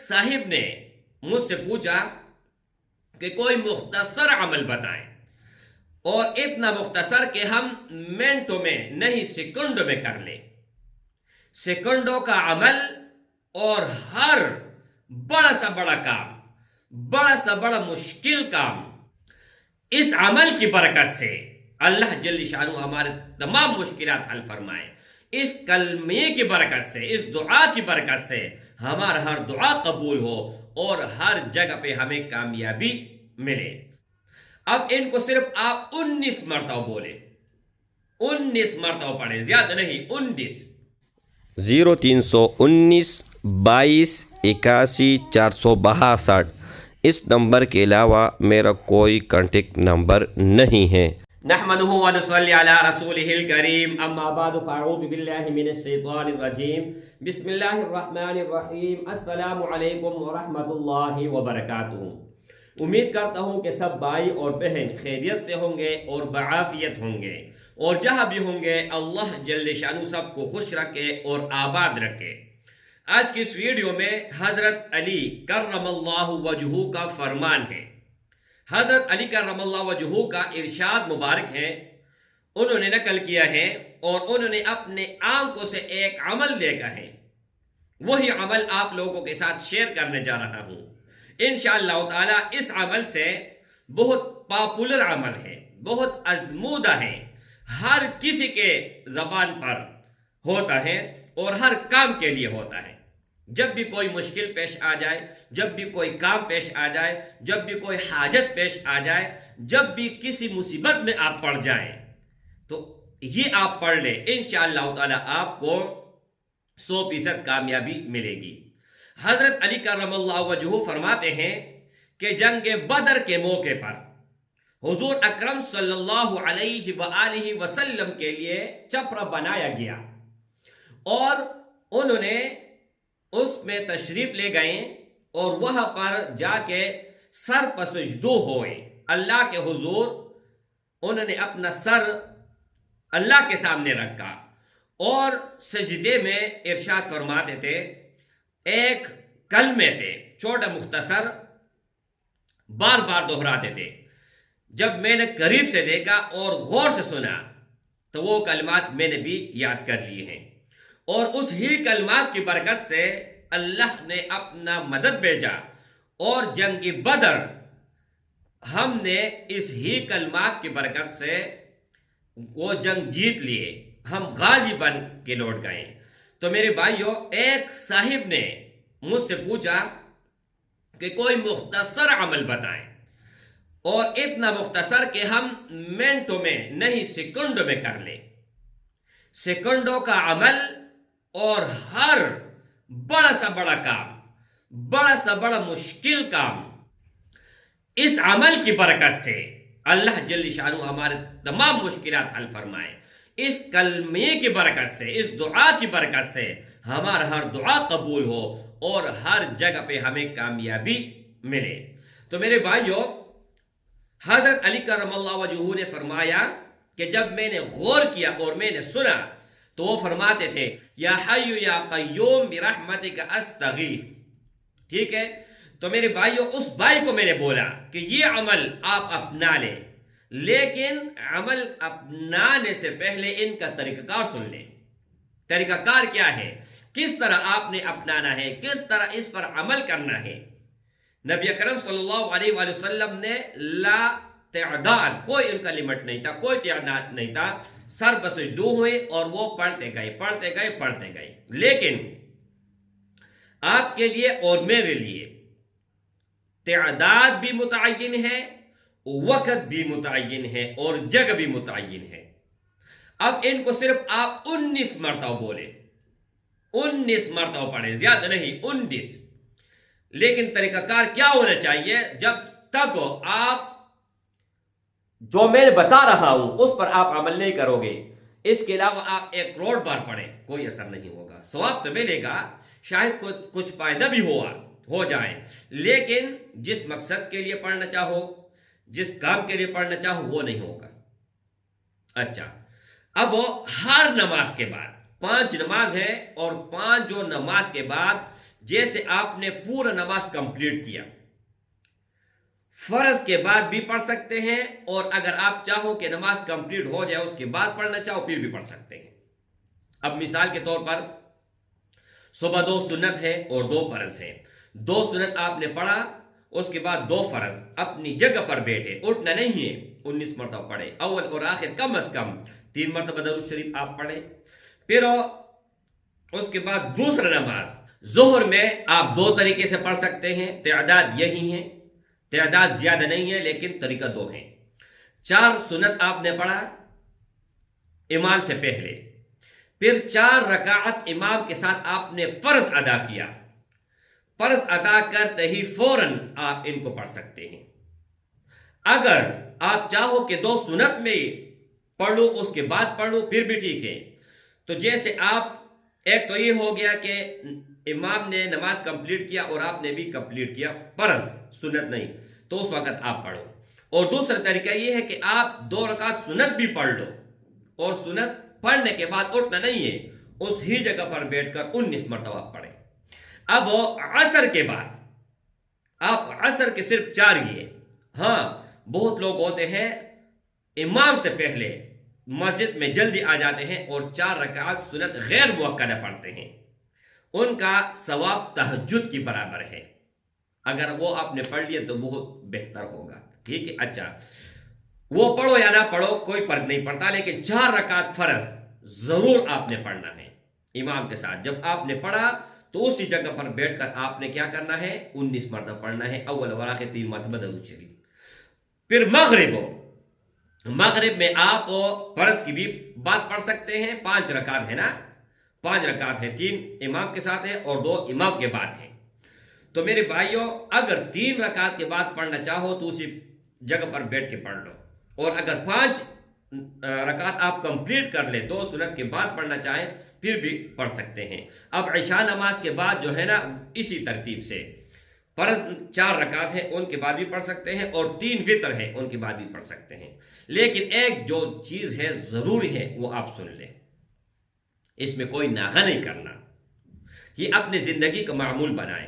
साहिब ने मुझसे पूछा कि कोई मुख्तसर अमल बताएं, और इतना मुख्तसर कि हम मिनटों में नहीं सेकंडों में कर लें। सेकंडों का अमल और हर बड़ा सा बड़ा काम, बड़ा सा बड़ा मुश्किल काम, इस अमल की बरकत से अल्लाह जल्ल शानु हमारे तमाम मुश्किलात हल फरमाए। इस कलमे की बरकत से, इस दुआ की बरकत से हमारा हर दुआ कबूल हो और हर जगह पे हमें कामयाबी मिले। अब इनको सिर्फ आप 19 मरतबा बोले, 19 मरतबा पढ़े, ज्यादा नहीं, 19। 0319 22 81 462। इस नंबर के अलावा मेरा कोई कांटेक्ट नंबर नहीं है। नहमदुहु व नसल्ली अला रसूलिहिल करीम, अम्मा बादु फ़अऊज़ु बिल्लाहि मिनश शैतानिर रजीम, बिस्मिल्लाहिर रहमानिर रहीम, अस्सलामु अलैकुम व रहमतुल्लाहि व बरकातुहू। उम्मीद करता हूँ कि सब भाई और बहन खैरियत से होंगे और बआफियत होंगे, और जहाँ भी होंगे अल्लाह जल्ल शानु सबको खुश रखे और आबाद रखे। आज की इस वीडियो में हज़रत अली कर्रमल्लाहु वजहू का फरमान है। हज़रत अली कर्रमल्लाहु वजहू का इरशाद मुबारक है, उन्होंने नकल किया है और उन्होंने अपने आंखों से एक अमल देखा है। वही अमल आप लोगों के साथ शेयर करने जा रहा हूँ इंशाअल्लाह ताला। इस अमल से बहुत पॉपुलर अमल है, बहुत अज़मूदा है, हर किसी के ज़बान पर होता है और हर काम के लिए होता है। जब भी कोई मुश्किल पेश आ जाए, जब भी कोई काम पेश आ जाए, जब भी कोई हाजत पेश आ जाए, जब भी किसी मुसीबत में आप पड़ जाएं, तो ये आप पढ़ लें, इंशाअल्लाह ताला आपको 100% कामयाबी मिलेगी। हजरत अली कर्रमल्लाहु वजहू फरमाते हैं कि जंग बदर के मौके पर हुजूर अकरम सल्लल्लाहु अलैहि वआलिहि वसल्लम के लिए चप्रा बनाया गया और उन्होंने उसमें तशरीफ ले गए और वहां पर जाके सर पसजदू हुए अल्लाह के हुजूर। उन्होंने अपना सर अल्लाह के सामने रखा और सजदे में इरशाद फरमाते थे, एक कलमे थे छोटा मुख्तसर, बार बार दोहराते थे। जब मैंने करीब से देखा और गौर से सुना तो वो कलमात मैंने भी याद कर लिए हैं, और उस ही कलमात की बरकत से अल्लाह ने अपना मदद भेजा और जंग बदर हमने इस ही कलमात की बरकत से वो जंग जीत लिए, हम गाजी बन के लौट गए। तो मेरे भाइयों, एक साहिब ने मुझसे पूछा कि कोई मुख्तसर अमल बताएं, और इतना मुख्तसर कि हम मिनटों में नहीं सेकंडों में कर लें। सेकंडों का अमल और हर बड़ा सा बड़ा काम, बड़ा सा बड़ा मुश्किल काम, इस अमल की बरकत से अल्लाह जल्ल शानु हमारे तमाम मुश्किलात हल फरमाए। इस कलमे की बरकत से, इस दुआ की बरकत से हमारा हर दुआ कबूल हो और हर जगह पे हमें कामयाबी मिले। तो मेरे भाइयों, हजरत अली कर्रमल्लाहु वजहू ने फरमाया कि जब मैंने गौर किया और मैंने सुना तो वो फरमाते थे, या हय्यु या क़य्यूम बिरहमतिका अस्तगीथ। ठीक है, तो मेरे भाइयों, उस भाई को मैंने बोला कि ये अमल आप अपना लें, लेकिन अमल अपनाने से पहले इनका तरीक़ाकार सुन लें। तरीक़ाकार क्या है, किस तरह आपने अपनाना है, किस तरह इस पर अमल करना है। नबी अकरम सल्लल्लाहु अलैहि वसल्लम ने ला तादाद, कोई उनका लिमिट नहीं था, कोई तादाद नहीं था, सर बसजदू हुए और वो पढ़ते गए पढ़ते गए पढ़ते गए। लेकिन आपके लिए और मेरे लिए तादाद भी मुतय्यन है, वक़्त भी मुतय्यन है और जगह भी मुतय्यन है। अब इनको सिर्फ आप 19 मरतबा बोले, 19 मरतबा पढ़े, ज्यादा नहीं, 19। लेकिन तरीकाकार क्या होना चाहिए, जब तक आप जो मैं बता रहा हूं उस पर आप अमल नहीं करोगे, इसके अलावा आप 1 करोड़ बार पढ़ें, कोई असर नहीं होगा। सवाब तो मिलेगा, शायद कुछ फायदा भी हो जाए, लेकिन जिस मकसद के लिए पढ़ना चाहो, जिस काम के लिए पढ़ना चाहो, वो नहीं होगा। अच्छा, अब हर नमाज के बाद 5 नमाज है और 5 जो नमाज के बाद جیسے آپ نے پورا نماز کمپلیٹ کیا، فرض کے بعد بھی پڑھ سکتے ہیں، اور اگر آپ چاہو کہ نماز کمپلیٹ ہو جائے اس کے بعد پڑھنا چاہو پھر بھی پڑھ سکتے ہیں۔ اب مثال کے طور پر صبح 2 سنت ہے اور 2 فرض ہیں، 2 سنت آپ نے پڑھا، اس کے بعد 2 فرض، اپنی جگہ پر بیٹھے، اٹھنا نہیں ہے، 19 مرتبہ پڑھے، اول اور آخر کم از کم 3 مرتبہ درود شریف آپ پڑھے۔ پھر اس کے بعد دوسرا نماز ظہر میں آپ 2 طریقے سے پڑھ سکتے ہیں، تعداد یہی ہے، تعداد زیادہ نہیں ہے لیکن طریقہ 2 ہے۔ 4 سنت آپ نے پڑھا امام سے پہلے، پھر 4 رکعت امام کے ساتھ آپ نے فرض ادا کیا، فرض ادا کرتے ہی فوراً آپ ان کو پڑھ سکتے ہیں۔ اگر آپ چاہو کہ 2 سنت میں پڑھ لو اس کے بعد پڑھ لو پھر بھی ٹھیک ہے۔ تو جیسے آپ ایک تو یہ ہو گیا کہ امام نے نماز کمپلیٹ کیا اور آپ نے بھی کمپلیٹ کیا، فرض سنت نہیں، تو اس وقت آپ پڑھو۔ اور دوسرا طریقہ یہ ہے کہ آپ 2 رکعت سنت بھی پڑھ لو، اور سنت پڑھنے کے بعد اٹھنا نہیں ہے، اس ہی جگہ پر بیٹھ کر 19 مرتبہ پڑھیں۔ اب عصر کے بعد آپ عصر کے صرف 4 ہی ہیں۔ ہاں بہت لوگ ہوتے ہیں امام سے پہلے مسجد میں جلدی آ جاتے ہیں اور 4 رکعت سنت غیر مؤکدہ پڑھتے ہیں، ان کا ثواب تہجد کی برابر ہے۔ اگر وہ آپ نے پڑھ لیا تو بہت بہتر ہوگا، ٹھیک ہے۔ اچھا، وہ پڑھو یا نہ پڑھو کوئی فرق نہیں پڑتا، لیکن 4 رکعت فرض ضرور آپ نے پڑھنا ہے امام کے ساتھ۔ جب آپ نے پڑھا تو اسی جگہ پر بیٹھ کر آپ نے کیا کرنا ہے، 19 مرتبہ پڑھنا ہے، اول اور آخر 3 مرتبہ درود شریف۔ پھر مغرب میں آپ فرض کی بھی بات پڑھ سکتے ہیں، 5 رکعت ہے نا، 5 رکعت ہے، 3 امام کے ساتھ ہے اور 2 امام کے بعد ہیں۔ تو میرے بھائیوں، اگر 3 رکعت کے بعد پڑھنا چاہو تو اسی جگہ پر بیٹھ کے پڑھ لو، اور اگر 5 رکعت آپ کمپلیٹ کر لیں، 2 سنت کے بعد پڑھنا چاہیں پھر بھی پڑھ سکتے ہیں۔ اب عشاء نماز کے بعد جو ہے نا اسی ترتیب سے فرض 4 رکعت ہیں ان کے بعد بھی پڑھ سکتے ہیں، اور 3 وتر ہیں ان کے بعد بھی پڑھ سکتے ہیں۔ لیکن ایک جو چیز ہے ضروری ہے وہ آپ سن لیں، اس میں کوئی ناغہ نہیں کرنا، یہ اپنی زندگی کا معمول بنائیں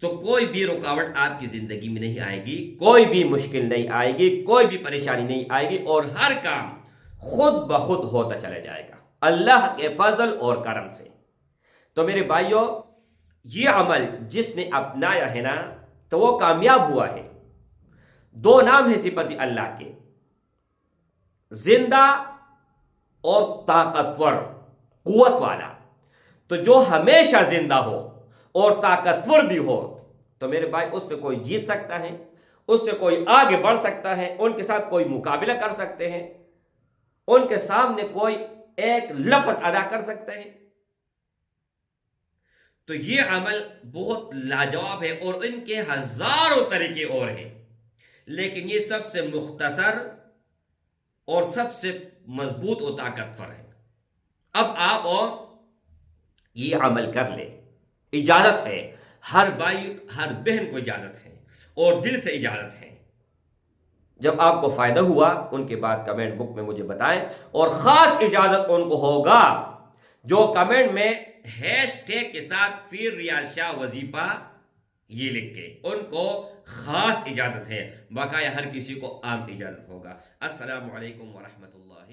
تو کوئی بھی رکاوٹ آپ کی زندگی میں نہیں آئے گی، کوئی بھی مشکل نہیں آئے گی، کوئی بھی پریشانی نہیں آئے گی، اور ہر کام خود بخود ہوتا چلا جائے گا اللہ کے فضل اور کرم سے۔ تو میرے بھائیوں، یہ عمل جس نے اپنایا ہے نا تو وہ کامیاب ہوا ہے۔ 2 نام ہیں صفت اللہ کے، زندہ اور طاقتور، قوت والا۔ تو جو ہمیشہ زندہ ہو اور طاقتور بھی ہو تو میرے بھائی اس سے کوئی جیت سکتا ہے، اس سے کوئی آگے بڑھ سکتا ہے، ان کے ساتھ کوئی مقابلہ کر سکتے ہیں، ان کے سامنے کوئی ایک لفظ ادا کر سکتے ہیں۔ تو یہ عمل بہت لاجواب ہے، اور ان کے ہزاروں طریقے اور ہیں، لیکن یہ سب سے مختصر اور سب سے مضبوط و طاقتور ہے۔ اب آپ یہ عمل کر لیں، اجازت ہے، ہر بھائی ہر بہن کو اجازت ہے، اور دل سے اجازت ہے۔ جب آپ کو فائدہ ہوا ان کے بعد کمنٹ بک میں مجھے بتائیں، اور خاص اجازت ان کو ہوگا جو کمنٹ میں #ٹیگ کے ساتھ پیر ریاض شاہ وظیفہ یہ لکھ کے، ان کو خاص اجازت ہے، باقاعدہ ہر کسی کو عام اجازت ہوگا۔ السلام علیکم ورحمۃ اللہ۔